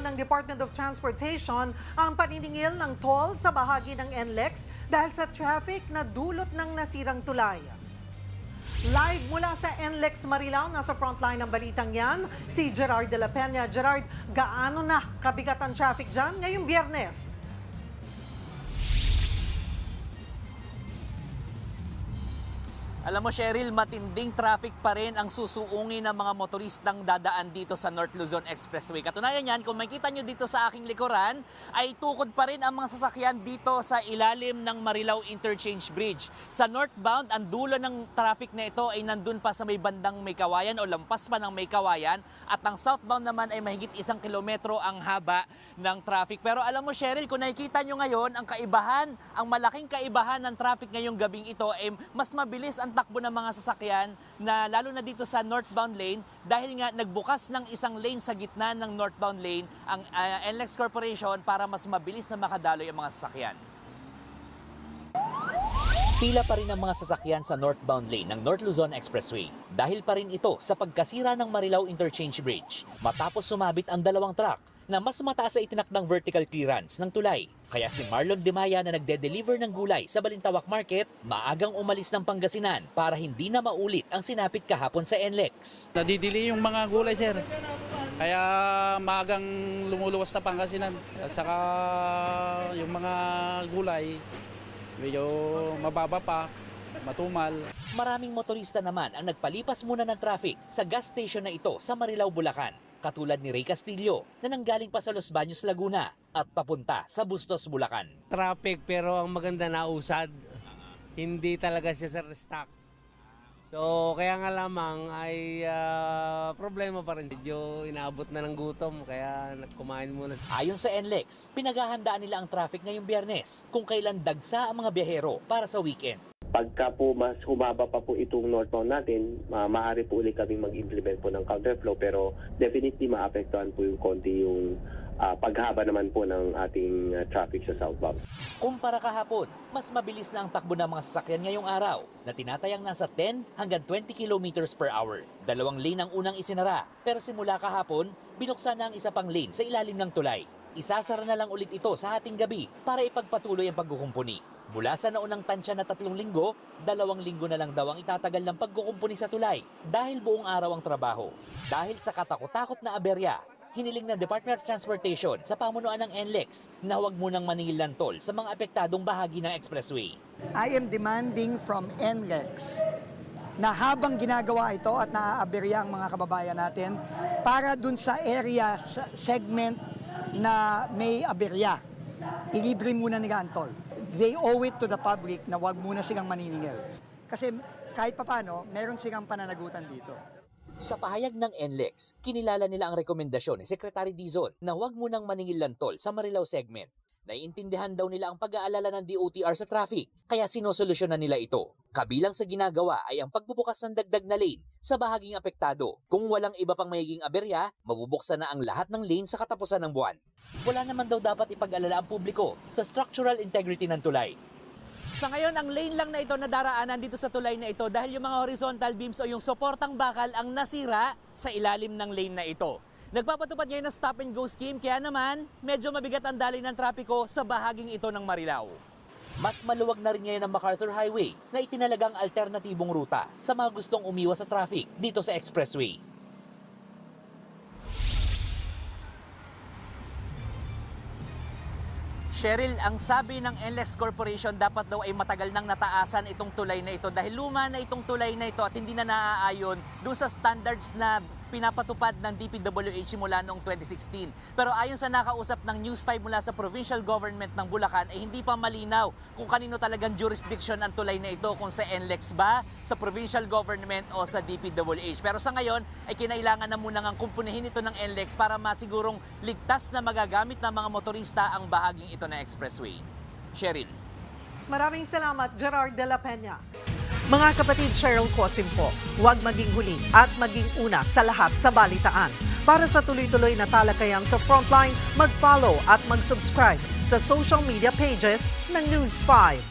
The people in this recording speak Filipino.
Iniimbestigahan ng Department of Transportation ang paniningil ng toll sa bahagi ng NLEX dahil sa traffic na dulot ng nasirang tulay. Live mula sa NLEX Marilao, nasa frontline ng balitang yan, si Gerard de la Peña. Gerard, gaano na kabigat ang traffic dyan ngayong Biyernes? Alam mo, Cheryl, matinding traffic pa rin ang susuungin ng mga motoristang dadaan dito sa North Luzon Expressway. Katunayan yan, kung makikita nyo dito sa aking likuran, ay tukod pa rin ang mga sasakyan dito sa ilalim ng Marilao Interchange Bridge. Sa northbound, ang dulo ng traffic na ito ay nandun pa sa may bandang Maykawayan o lampas pa ng Maykawayan. At ang southbound naman ay mahigit 1 kilometro ang haba ng traffic. Pero alam mo, Cheryl, kung nakikita nyo ngayon, ang kaibahan, ang malaking kaibahan ng traffic ngayong gabing ito ay mas mabilis ang takbo ng mga sasakyan na lalo na dito sa northbound lane dahil nga nagbukas ng isang lane sa gitna ng northbound lane ang NLEX Corporation para mas mabilis na makadaloy ang mga sasakyan. Pila pa rin ang mga sasakyan sa northbound lane ng North Luzon Expressway dahil pa rin ito sa pagkasira ng Marilao Interchange Bridge matapos sumabit ang dalawang truck na mas mataas sa itinakdang vertical clearance ng tulay. Kaya si Marlon Demaya na nagde-deliver ng gulay sa Balintawak Market, maagang umalis ng Pangasinan para hindi na maulit ang sinapit kahapon sa NLEX. Nadidili yung mga gulay, sir. Kaya maagang lumuluwas na Pangasinan. At saka yung mga gulay, medyo mababa pa, matumal. Maraming motorista naman ang nagpalipas muna ng traffic sa gas station na ito sa Marilao, Bulacan. Katulad ni Ray Castillo na nanggaling pa sa Los Baños, Laguna at papunta sa Bustos, Bulacan. Traffic pero ang maganda na usad. Hindi talaga siya sa restock. So kaya nga lamang ay problema pa rin. Medyo inaabot na ng gutom kaya kumain muna. Ayon sa NLEX, pinaghahandaan nila ang traffic ngayong Biyernes kung kailan dagsa ang mga biyahero para sa weekend. Pagka po mas humaba pa po itong northbound natin, maaari po ulit kaming mag-implement po ng counterflow pero definitely maapektuhan po yung konti yung paghaba naman po ng ating traffic sa southbound. Kumpara kahapon, mas mabilis na ang takbo ng mga sasakyan ngayong araw na tinatayang nasa 10 hanggang 20 kilometers per hour. 2 lane ang unang isinara pero simula kahapon, binuksan na ang isa pang lane sa ilalim ng tulay. Isasara na lang ulit ito sa ating gabi para ipagpatuloy ang pagkukumpuni. Mula sa naunang tansya na 3 linggo, 2 linggo na lang daw ang itatagal ng pagkukumpuni sa tulay dahil buong araw ang trabaho. Dahil sa katakot-takot na aberya, hiniling ng Department of Transportation sa pamunuan ng NLEX na huwag munang maningil ng toll sa mga apektadong bahagi ng expressway. I am demanding from NLEX na habang ginagawa ito at naaaberya ang mga kababayan natin para dun sa area, sa segment na may aberya, ilibre muna nila ang toll. They owe it to the public na wag muna silang maniningil. Kasi kahit papano, meron silang pananagutan dito. Sa pahayag ng NLEX, kinilala nila ang rekomendasyon ni Secretary Dizon na huwag munang maningil ng toll sa Marilao segment. Naiintindihan daw nila ang pag-aalala ng DOTR sa traffic, kaya sinosolusyonan nila ito. Kabilang sa ginagawa ay ang pagbubukas ng dagdag na lane sa bahaging apektado. Kung walang iba pang magiging aberya, mabubuksan na ang lahat ng lane sa katapusan ng buwan. Wala naman daw dapat ipag-alala ang publiko sa structural integrity ng tulay. Sa ngayon, ang lane lang na ito na daraanan dito sa tulay na ito dahil yung mga horizontal beams o yung suportang bakal ang nasira sa ilalim ng lane na ito. Nagpapatupad ngayon ng stop and go scheme kaya naman medyo mabigat ang daloy ng trapiko sa bahaging ito ng Marilao. Mas maluwag na rin ngayon ang MacArthur Highway na itinalagang alternatibong ruta sa mga gustong umiwas sa traffic dito sa expressway. Cheryl, ang sabi ng NLEX Corporation dapat daw ay matagal nang nataasan itong tulay na ito dahil luma na itong tulay na ito at hindi na naaayon doon sa standards na pinapatupad ng DPWH mula noong 2016. Pero ayon sa nakausap ng News 5 mula sa provincial government ng Bulacan ay hindi pa malinaw kung kanino talagang jurisdiction ang tulay na ito, kung sa NLEX ba, sa provincial government o sa DPWH. Pero sa ngayon ay kinailangan na muna ngang kumpunihin ito ng NLEX para masigurong ligtas na magagamit ng mga motorista ang bahaging ito na expressway. Cheryl. Maraming salamat, Gerard de la Peña. Mga kapatid, Cheryl Cosim po, huwag maging huli at maging una sa lahat sa balitaan. Para sa tuloy-tuloy na talakayan sa Frontline, mag-follow at mag-subscribe sa social media pages ng News 5.